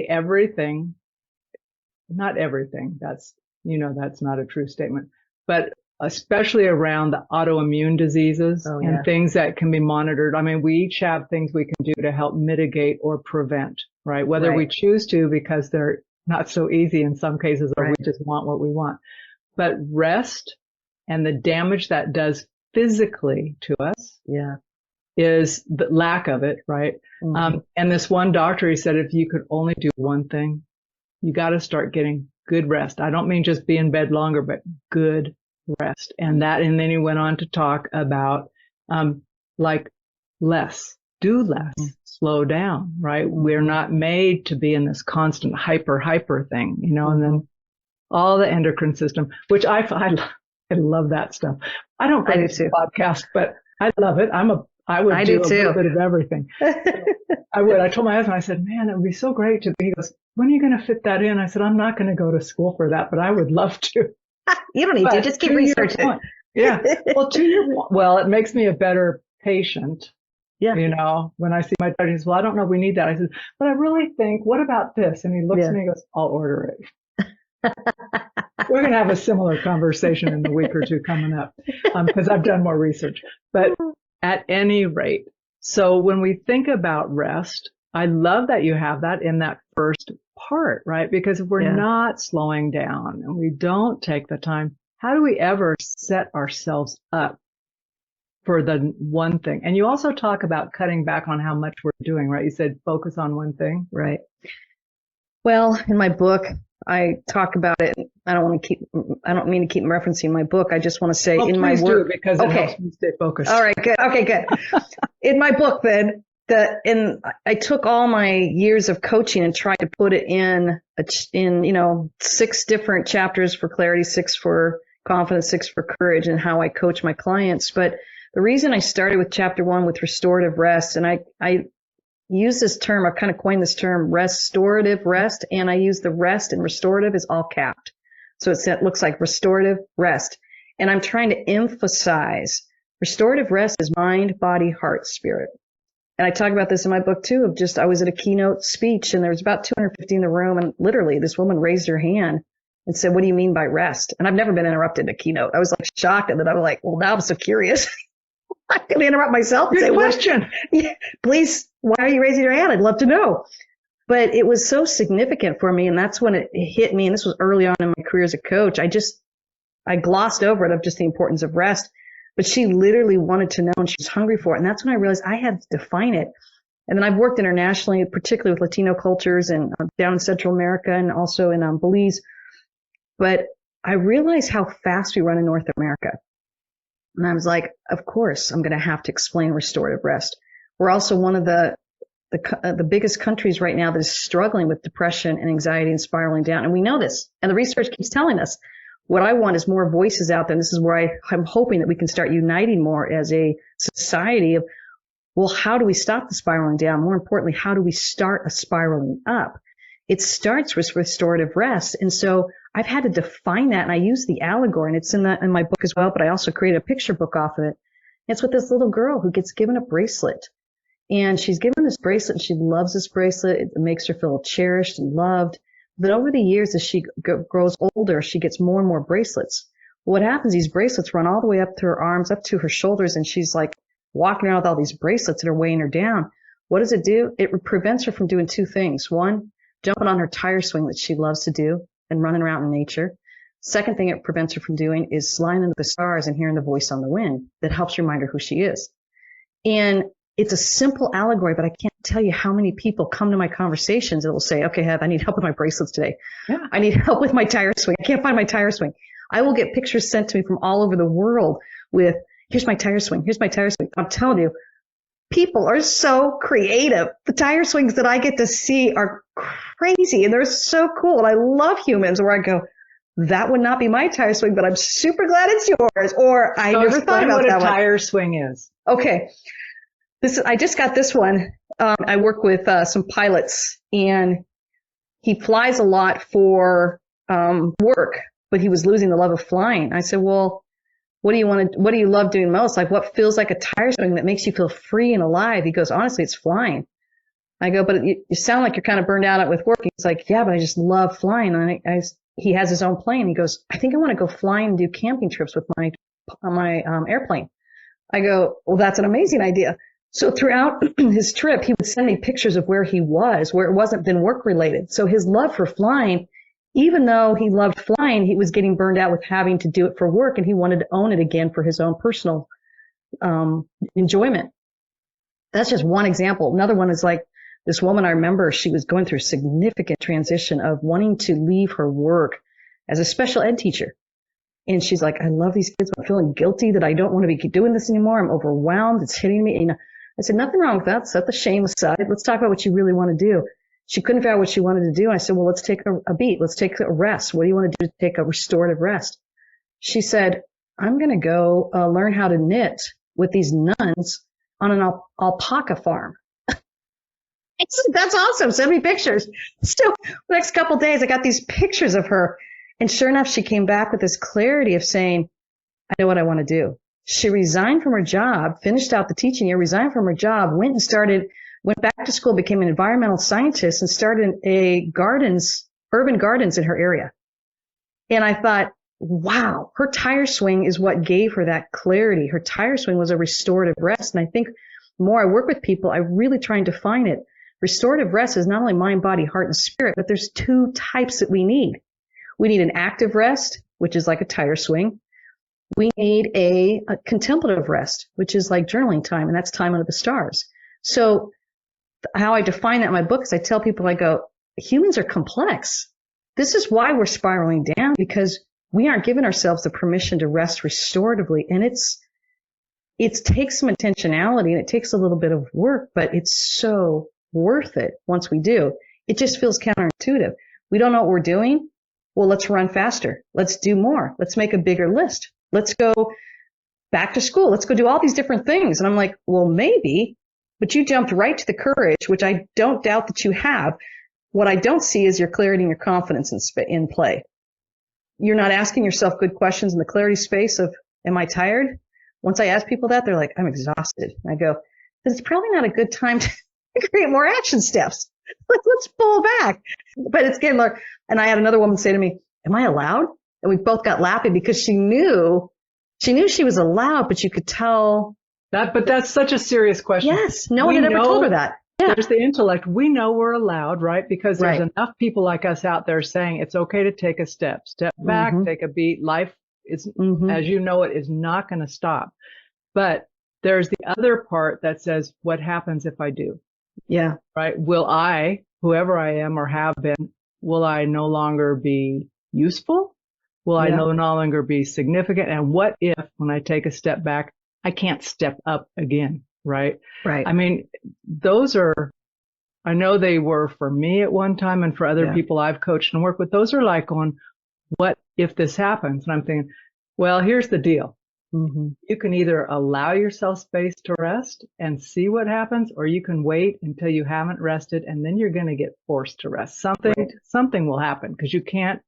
Speaker 1: not everything, that's not a true statement, but especially around the autoimmune diseases and things that can be monitored. I mean, we each have things we can do to help mitigate or prevent, right? Whether we choose to because they're not so easy in some cases or we just want what we want. But rest and the damage that does physically to us
Speaker 4: Yeah.
Speaker 1: is the lack of it, right? And this one doctor, he said, if you could only do one thing, you got to start getting good rest. I don't mean just be in bed longer, but good rest. And then he went on to talk about, like less, do less, slow down, right? We're not made to be in this constant hyper thing, and then all the endocrine system, which I love that stuff. I don't go to the podcast, but I love it. I would do a little bit of everything. I would. I told my husband, I said, man, it would be so great to be. He goes, when are you going to fit that in? I said, I'm not going to go to school for that, but I would love to.
Speaker 4: You don't need to. Just keep researching.
Speaker 1: Yeah. Well, it makes me a better patient. Yeah. When I see my doctor, he says, well, I don't know if we need that. I said, but I really think, what about this? And he looks at me and goes, I'll order it. We're going to have a similar conversation in the week or two coming up because I've done more research. But at any rate, so when we think about rest, I love that you have that in that first part, right? Because if we're not slowing down and we don't take the time, how do we ever set ourselves up for the one thing? And you also talk about cutting back on how much we're doing, right? You said focus on one thing.
Speaker 4: Right. Well, in my book, I talk about it. I don't mean to keep referencing my book. I just want to say in my work,
Speaker 1: do it because it helps me stay focused.
Speaker 4: All right, good. Okay, good. In my book, then, I took all my years of coaching and tried to put it in 6 different chapters for clarity, 6 for confidence, 6 for courage, and how I coach my clients. But the reason I started with chapter 1 with restorative rest, and I use this term, I've kind of coined this term, restorative rest, and I use the rest and restorative is all capped. So it looks like restorative rest. And I'm trying to emphasize restorative rest is mind, body, heart, spirit. And I talk about this in my book too, I was at a keynote speech and there was about 250 in the room, and literally this woman raised her hand and said, what do you mean by rest? And I've never been interrupted in a keynote. I was like shocked, and then I was like, well, now I'm so curious. I'm going to interrupt myself and say,
Speaker 1: question.
Speaker 4: Please, why are you raising your hand? I'd love to know. But it was so significant for me, and that's when it hit me. And this was early on in my career as a coach. I glossed over it of just the importance of rest. But she literally wanted to know, and she was hungry for it. And that's when I realized I had to define it. And then I've worked internationally, particularly with Latino cultures and down in Central America and also in Belize. But I realized how fast we run in North America. And I was like, of course, I'm going to have to explain restorative rest. We're also one of the biggest countries right now that is struggling with depression and anxiety and spiraling down. And we know this. And the research keeps telling us. What I want is more voices out there. And this is where I'm hoping that we can start uniting more as a society of, well, how do we stop the spiraling down? More importantly, how do we start a spiraling up? It starts with restorative rest. And so I've had to define that, and I use the allegory, and it's in my book as well, but I also created a picture book off of it. It's with this little girl who gets given a bracelet. And she's given this bracelet, and she loves this bracelet. It makes her feel cherished and loved. But over the years, as she grows older, she gets more and more bracelets. What happens, these bracelets run all the way up to her arms, up to her shoulders, and she's like walking around with all these bracelets that are weighing her down. What does it do? It prevents her from doing 2 things. 1, jumping on her tire swing that she loves to do and running around in nature. Second thing it prevents her from doing is flying into the stars and hearing the voice on the wind that helps remind her who she is. And it's a simple allegory, but I can't tell you how many people come to my conversations that will say, okay, Heath, I need help with my bracelets today. Yeah. I need help with my tire swing. I can't find my tire swing. I will get pictures sent to me from all over the world with, here's my tire swing. Here's my tire swing. I'm telling you, people are so creative. The tire swings that I get to see are crazy, and they're so cool. And I love humans where I go, that would not be my tire swing, but I'm super glad it's yours. Or I never thought about that one.
Speaker 1: What a tire swing is.
Speaker 4: Okay. I just got this one. I work with some pilots, and he flies a lot for work, but he was losing the love of flying. I said, well, what do you love doing most? Like, what feels like a tire swing that makes you feel free and alive? He goes, honestly, it's flying. I go, but you sound like you're kind of burned out with work. He's like, yeah, but I just love flying. And he has his own plane. He goes, I think I want to go flying and do camping trips with my airplane. I go, well, that's an amazing idea. So throughout his trip, he would send me pictures of where he was, where it wasn't been work related. So his love for flying, even though he loved flying, he was getting burned out with having to do it for work, and he wanted to own it again for his own personal enjoyment. That's just one example. Another one is like this woman, I remember she was going through a significant transition of wanting to leave her work as a special ed teacher. And she's like, I love these kids, but I'm feeling guilty that I don't want to be doing this anymore. I'm overwhelmed. It's hitting me. And I said, nothing wrong with that. Set the shame aside. Let's talk about what you really want to do. She couldn't figure out what she wanted to do. And I said, well, let's take a beat. Let's take a rest. What do you want to do to take a restorative rest? She said, I'm going to go learn how to knit with these nuns on an alpaca farm. I said, that's awesome. Send me pictures. Still, the next couple of days, I got these pictures of her. And sure enough, she came back with this clarity of saying, I know what I want to do. She resigned from her job, finished out the teaching year, resigned from her job, went back to school, became an environmental scientist, and started urban gardens in her area. And I thought, wow, her tire swing is what gave her that clarity. Her tire swing was a restorative rest. And I think the more I work with people, I really try and define it. Restorative rest is not only mind, body, heart, and spirit, but there's two types that we need. We need an active rest, which is like a tire swing. We need a contemplative rest, which is like journaling time, and that's time under the stars. So how I define that in my book is I tell people, I go, humans are complex. This is why we're spiraling down, because we aren't giving ourselves the permission to rest restoratively. And it takes some intentionality and it takes a little bit of work, but it's so worth it once we do. It just feels counterintuitive. We don't know what we're doing. Well, let's run faster. Let's do more. Let's make a bigger list. Let's go back to school. Let's go do all these different things. And I'm like, well, maybe, but you jumped right to the courage, which I don't doubt that you have. What I don't see is your clarity and your confidence in play. You're not asking yourself good questions in the clarity space of, am I tired? Once I ask people that, they're like, I'm exhausted. And I go, it's probably not a good time to create more action steps. Let's pull back. But it's getting like, and I had another woman say to me, am I allowed? And we both got laughing because she knew she was allowed, but you could tell.
Speaker 1: But that's such a serious question.
Speaker 4: Yes. No one had ever told her that. Yeah.
Speaker 1: There's the intellect. We know we're allowed, right? Because there's enough people like us out there saying it's okay to take a step back, take a beat. Life is, as you know it, is not going to stop. But there's the other part that says, what happens if I do?
Speaker 4: Yeah.
Speaker 1: Right. Will I, whoever I am or have been, will I no longer be useful? Will I no longer be significant? And what if, when I take a step back, I can't step up again? Right.
Speaker 4: Right.
Speaker 1: I mean, those are, I know they were for me at one time and for other people I've coached and worked with. Those are like on what if this happens? And I'm thinking, well, here's the deal. You can either allow yourself space to rest and see what happens, or you can wait until you haven't rested and then you're going to get forced to rest. Something will happen because you can't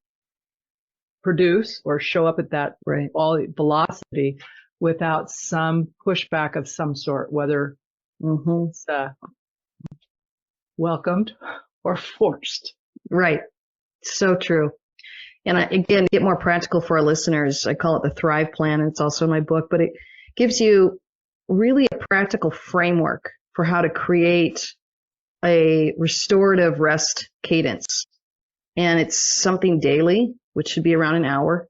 Speaker 1: produce or show up at that velocity without some pushback of some sort, whether it's welcomed or forced.
Speaker 4: Right. So true. And again, to get more practical for our listeners, I call it the Thrive Plan, and it's also in my book, but it gives you really a practical framework for how to create a restorative rest cadence. And it's something daily, which should be around an hour,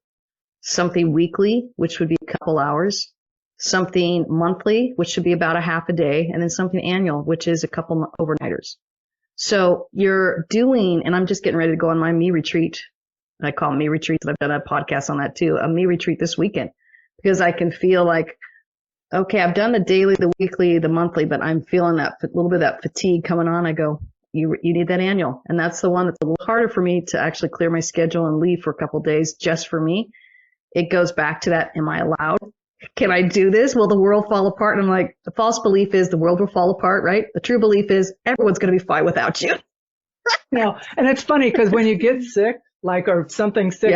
Speaker 4: something weekly, which would be a couple hours, something monthly, which should be about a half a day, and then something annual, which is a couple overnighters. So you're doing, and I'm just getting ready to go on my me retreat. I call them me retreats. I've done a podcast on that too, a me retreat this weekend, because I can feel like, okay, I've done the daily, the weekly, the monthly, but I'm feeling that little bit of that fatigue coming on. I go, you need that annual. And that's the one that's a little harder for me to actually clear my schedule and leave for a couple of days just for me. It goes back to that. Am I allowed? Can I do this? Will the world fall apart? And I'm like, the false belief is the world will fall apart, right? The true belief is everyone's going to be fine without you.
Speaker 1: No, and it's funny because when you get sick, or something sick,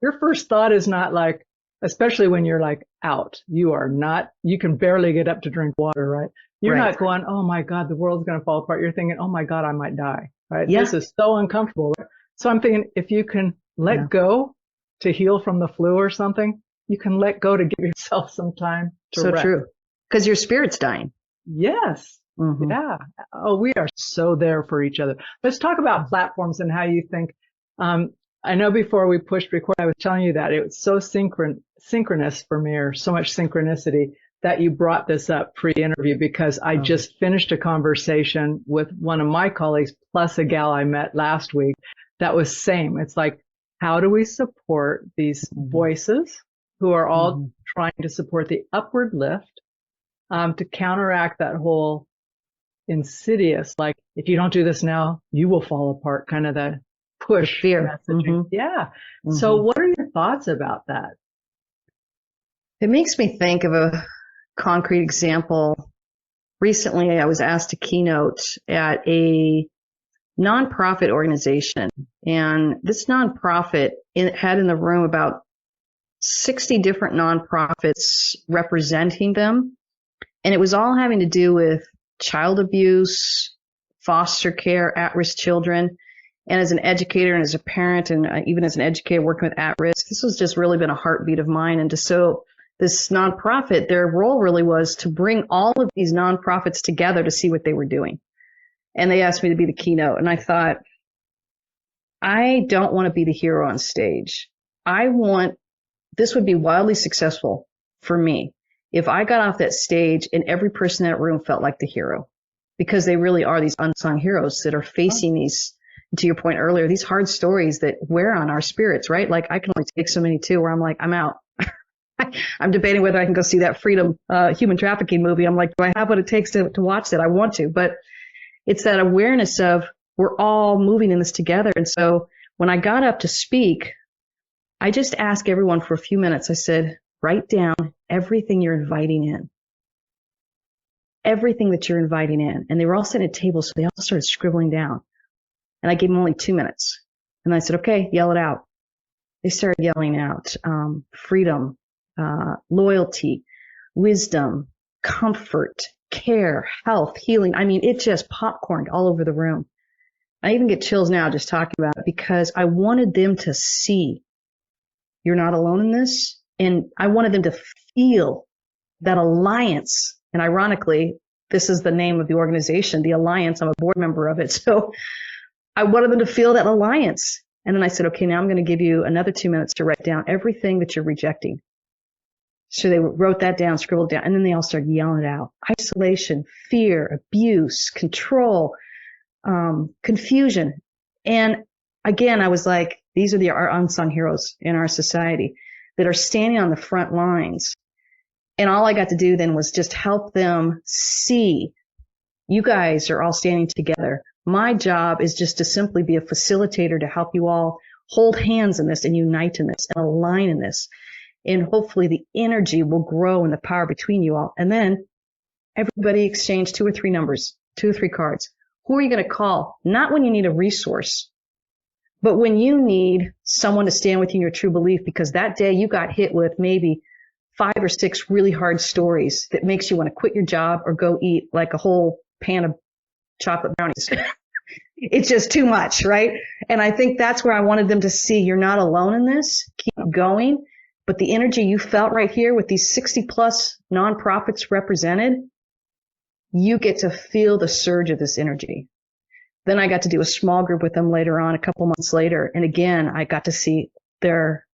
Speaker 1: your first thought is not like, especially when you're like out, you can barely get up to drink water, right? You're not going, oh my God, the world's going to fall apart. You're thinking, oh my God, I might die, right? This is so uncomfortable. Right? So I'm thinking, if you can let go to heal from the flu or something, you can let go to give yourself some time to rest. So true.
Speaker 4: Because your spirit's dying.
Speaker 1: Yes. Yeah. Oh, we are so there for each other. Let's talk about platforms and how you think, I know before we pushed record, I was telling you that it was so synchronous for me, or so much synchronicity, that you brought this up pre-interview because I just finished a conversation with one of my colleagues plus a gal I met last week that was same. It's like, how do we support these voices who are all trying to support the upward lift to counteract that whole insidious, like, if you don't do this now, you will fall apart, kind of the push
Speaker 4: fear
Speaker 1: messaging. Yeah. So what are your thoughts about that?
Speaker 4: It makes me think of a concrete example. Recently, I was asked to keynote at a nonprofit organization, and this nonprofit had in the room about 60 different nonprofits representing them, and it was all having to do with child abuse, foster care, at-risk children. And as an educator and as a parent and even as an educator working with at-risk, this has just really been a heartbeat of mine. And so this nonprofit, their role really was to bring all of these nonprofits together to see what they were doing. And they asked me to be the keynote. And I thought, I don't want to be the hero on stage. This would be wildly successful for me if I got off that stage and every person in that room felt like the hero, because they really are these unsung heroes that are facing these, to your point earlier, these hard stories that wear on our spirits, right? Like I can only take so many too, where I'm like, I'm out. I'm debating whether I can go see that Freedom human trafficking movie. I'm like, do I have what it takes to watch that? I want to, but it's that awareness of we're all moving in this together. And so when I got up to speak, I just asked everyone for a few minutes. I said, write down everything you're inviting in. Everything that you're inviting in. And they were all sitting at tables, so they all started scribbling down. And I gave them only 2 minutes. And I said, okay, yell it out. They started yelling out freedom, loyalty, wisdom, comfort, care, health, healing. I mean, it just popcorned all over the room. I even get chills now just talking about it because I wanted them to see you're not alone in this. And I wanted them to feel that alliance. And ironically, this is the name of the organization, the Alliance. I'm a board member of it. So I wanted them to feel that alliance. And then I said, okay, now I'm going to give you another 2 minutes to write down everything that you're rejecting. So they wrote that down, scribbled down, and then they all started yelling it out. Isolation, fear, abuse, control, confusion. And again, I was like, these are our unsung heroes in our society that are standing on the front lines. And all I got to do then was just help them see you guys are all standing together. My job is just to simply be a facilitator to help you all hold hands in this and unite in this and align in this. And hopefully the energy will grow in the power between you all. And then everybody exchange 2 or 3 numbers, 2 or 3 cards. Who are you going to call? Not when you need a resource, but when you need someone to stand with you in your true belief, because that day you got hit with maybe 5 or 6 really hard stories that makes you want to quit your job or go eat like a whole pan of chocolate brownies. It's just too much, right? And I think that's where I wanted them to see you're not alone in this. Keep going. But the energy you felt right here with these 60 plus nonprofits represented, you get to feel the surge of this energy. Then I got to do a small group with them later on, a couple months later. And again, I got to see their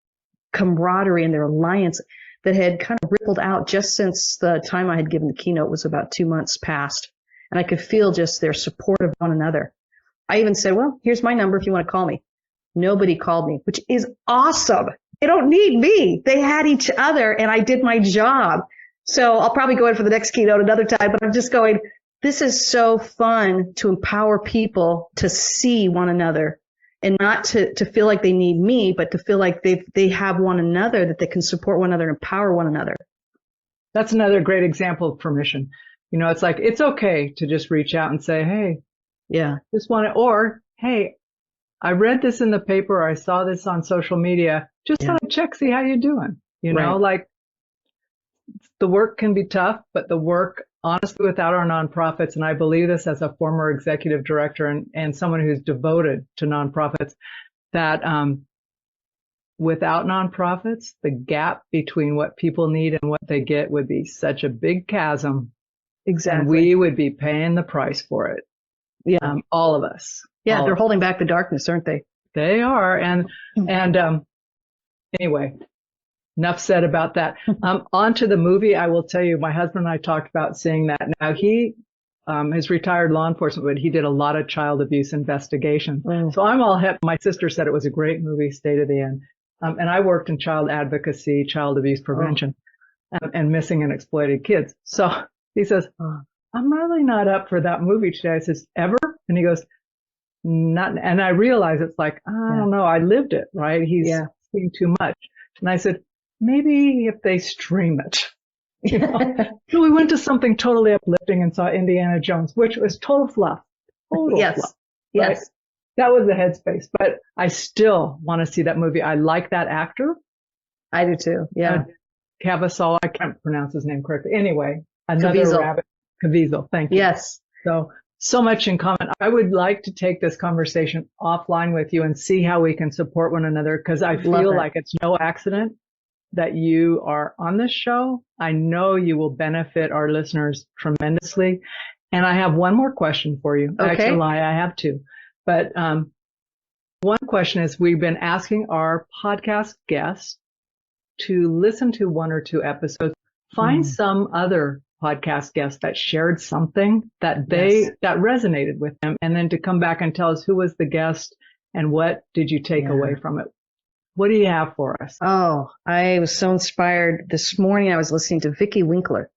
Speaker 4: camaraderie and their alliance that had kind of rippled out just since the time I had given the keynote was about 2 months past. And I could feel just their support of one another. I even said, well, here's my number if you want to call me. Nobody called me, which is awesome. They don't need me. They had each other and I did my job. So I'll probably go in for the next keynote another time, but I'm just going, this is so fun to empower people to see one another and not to feel like they need me, but to feel like they have one another, that they can support one another, empower one another.
Speaker 1: That's another great example of permission. You know, it's like, it's okay to just reach out and say, hey,
Speaker 4: yeah,
Speaker 1: just want to, or, hey, I read this in the paper, or I saw this on social media. Just want to check, see how you're doing. You know, like the work can be tough, but the work, honestly, without our nonprofits, and I believe this as a former executive director and someone who's devoted to nonprofits, that without nonprofits, the gap between what people need and what they get would be such a big chasm.
Speaker 4: Exactly.
Speaker 1: And we would be paying the price for it.
Speaker 4: Yeah.
Speaker 1: All of us.
Speaker 4: Yeah, they're holding back the darkness, aren't they?
Speaker 1: They are. And anyway, enough said about that. On to the movie. I will tell you, my husband and I talked about seeing that. Now he is retired law enforcement, but he did a lot of child abuse investigations. So I'm all hip. My sister said it was a great movie, State of the End. And I worked in child advocacy, child abuse prevention, and missing and exploited kids. So he says, I'm really not up for that movie today. I says, ever? And he goes, not. And I realize it's like, I don't know. I lived it, right? He's seeing too much. And I said, maybe if they stream it. You know? So we went to something totally uplifting and saw Indiana Jones, which was total fluff. Total fluff.
Speaker 4: Yes.
Speaker 1: Right? That was the headspace. But I still want to see that movie. I like that actor.
Speaker 4: I do too. Yeah.
Speaker 1: Caviezel. I can't pronounce his name correctly. Anyway, another
Speaker 4: Caviezel.
Speaker 1: rabbit. Caviezel. Thank you.
Speaker 4: Yes.
Speaker 1: So much in common. I would like to take this conversation offline with you and see how we can support one another, because I feel like it's no accident that you are on this show. I know you will benefit our listeners tremendously. And I have one more question for you.
Speaker 4: Okay.
Speaker 1: Actually, I have two. But one question is, we've been asking our podcast guests to listen to one or two episodes, find some other podcast guests that shared something that that resonated with them, and then to come back and tell us who was the guest and what did you take away from it. What do you have for us?
Speaker 4: Oh, I was so inspired. This morning I was listening to Vicki Winkler,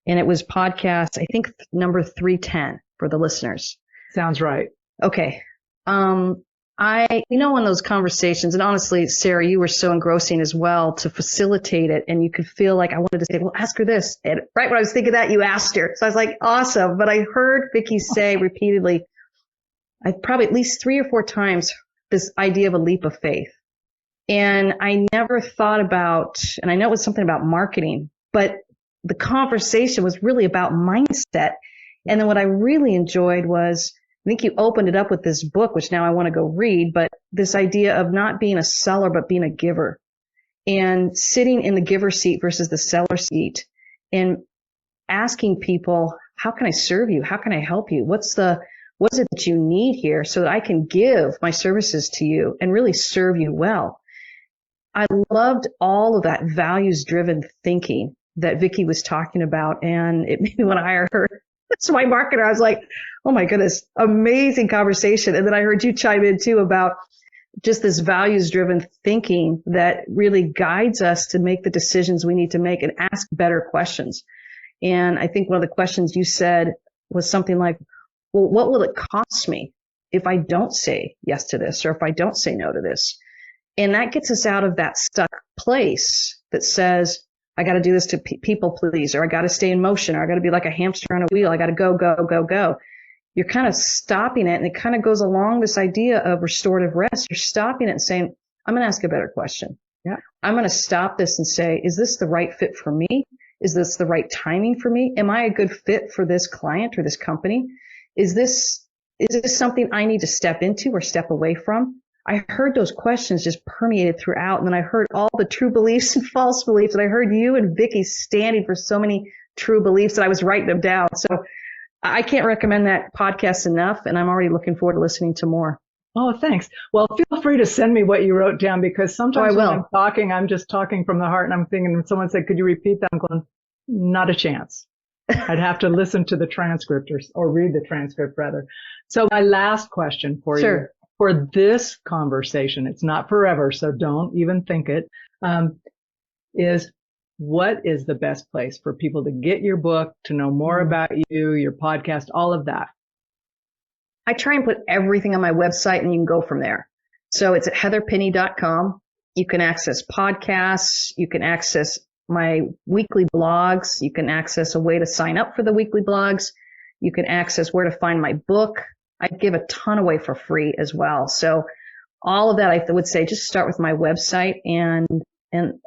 Speaker 4: and it was podcast, I think number 310 for the listeners.
Speaker 1: Sounds right.
Speaker 4: Okay. In those conversations, and honestly, Sarah, you were so engrossing as well to facilitate it. And you could feel like I wanted to say, well, ask her this. And right when I was thinking that, you asked her. So I was like, awesome. But I heard Vicki say repeatedly, I probably at least 3 or 4 times, this idea of a leap of faith. And I never thought about, and I know it was something about marketing, but the conversation was really about mindset. And then what I really enjoyed was, I think you opened it up with this book, which now I want to go read, but this idea of not being a seller, but being a giver, and sitting in the giver seat versus the seller seat, and asking people, how can I serve you? How can I help you? What is it that you need here so that I can give my services to you and really serve you well? I loved all of that values driven thinking that Vicki was talking about. And it made me want to hire her as my marketer. I was like, oh my goodness, amazing conversation. And then I heard you chime in too about just this values driven thinking that really guides us to make the decisions we need to make and ask better questions. And I think one of the questions you said was something like, well, what will it cost me if I don't say yes to this, or if I don't say no to this? And that gets us out of that stuck place that says, I got to do this to people please, or I got to stay in motion, or I got to be like a hamster on a wheel. I got to go, go, go, go. You're kind of stopping it. And it kind of goes along this idea of restorative rest. You're stopping it and saying, I'm going to ask a better question.
Speaker 1: Yeah.
Speaker 4: I'm going to stop this and say, is this the right fit for me? Is this the right timing for me? Am I a good fit for this client or this company? Is this something I need to step into or step away from? I heard those questions just permeated throughout. And then I heard all the true beliefs and false beliefs. And I heard you and Vicki standing for so many true beliefs that I was writing them down. So I can't recommend that podcast enough. And I'm already looking forward to listening to more.
Speaker 1: Oh, thanks. Well, feel free to send me what you wrote down, because sometimes when I'm talking, I'm just talking from the heart, and I'm thinking, when someone said, could you repeat that? I'm going, not a chance. I'd have to listen to the transcript or read the transcript rather. So my last question for you for this conversation, it's not forever, so don't even think it, is what is the best place for people to get your book, to know more about you, your podcast, all of that?
Speaker 4: I try and put everything on my website, and you can go from there. So it's at heatherpenny.com. You can access podcasts. You can access my weekly blogs. You can access a way to sign up for the weekly blogs. You can access where to find my book. I give a ton away for free as well. So all of that, I would say, just start with my website. And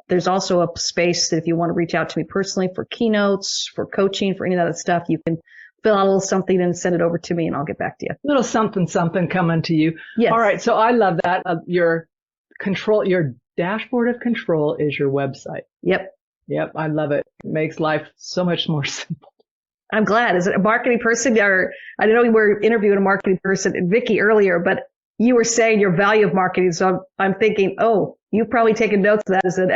Speaker 4: there's also a space that if you want to reach out to me personally for keynotes, for coaching, for any of that stuff, you can fill out a little something and send it over to me, and I'll get back to you.
Speaker 1: Little something coming to you.
Speaker 4: Yes.
Speaker 1: All right. So I love that. Your dashboard of control is your website.
Speaker 4: Yep.
Speaker 1: I love it. It makes life so much more simple.
Speaker 4: I'm glad. Is it a marketing person, or I know we were interviewing a marketing person, Vicki, earlier, but you were saying your value of marketing. So I'm thinking, oh, you've probably taken notes of that as an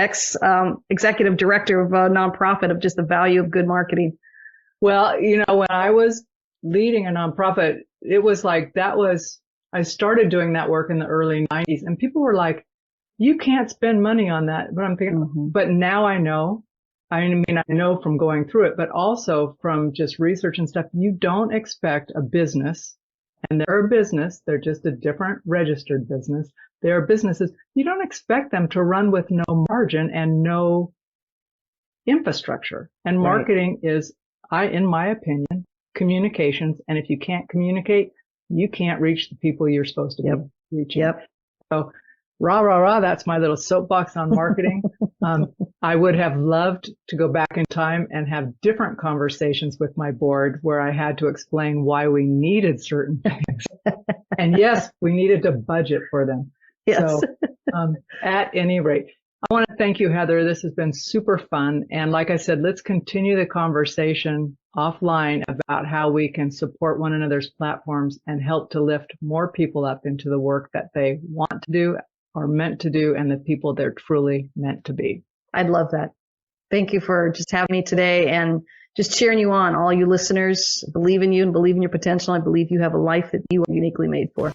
Speaker 4: executive director of a nonprofit, of just the value of good marketing.
Speaker 1: Well, when I was leading a nonprofit, it was like I started doing that work in the early 90s, and people were like, you can't spend money on that. But I'm thinking, but now I know. I mean, I know from going through it, but also from just research and stuff, you don't expect a business, and they're a business, they're just a different registered business. They are businesses. You don't expect them to run with no margin and no infrastructure. And marketing is, in my opinion, communications. And if you can't communicate, you can't reach the people you're supposed to be reaching. So rah, rah, rah, that's my little soapbox on marketing. I would have loved to go back in time and have different conversations with my board where I had to explain why we needed certain things. And yes, we needed to budget for them.
Speaker 4: Yes.
Speaker 1: So at any rate, I want to thank you, Heather. This has been super fun. And like I said, let's continue the conversation offline about how we can support one another's platforms and help to lift more people up into the work that they want to do, are meant to do, and the people they're truly meant to be.
Speaker 4: I'd love that. Thank you for just having me today and just cheering you on. All you listeners, believe in you and believe in your potential. I believe you have a life that you are uniquely made for.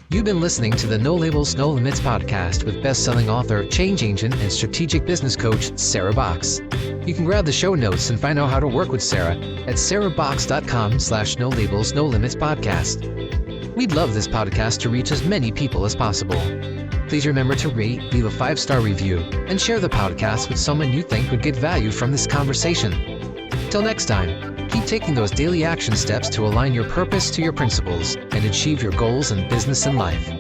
Speaker 5: You've been listening to the No Labels, No Limits podcast with best-selling author, change agent, and strategic business coach, Sarah Box. You can grab the show notes and find out how to work with Sarah at sarahbox.com/No Labels, No Limits podcast. We'd love this podcast to reach as many people as possible. Please remember to rate, leave a 5-star review, and share the podcast with someone you think would get value from this conversation. Till next time, keep taking those daily action steps to align your purpose to your principles and achieve your goals in business and life.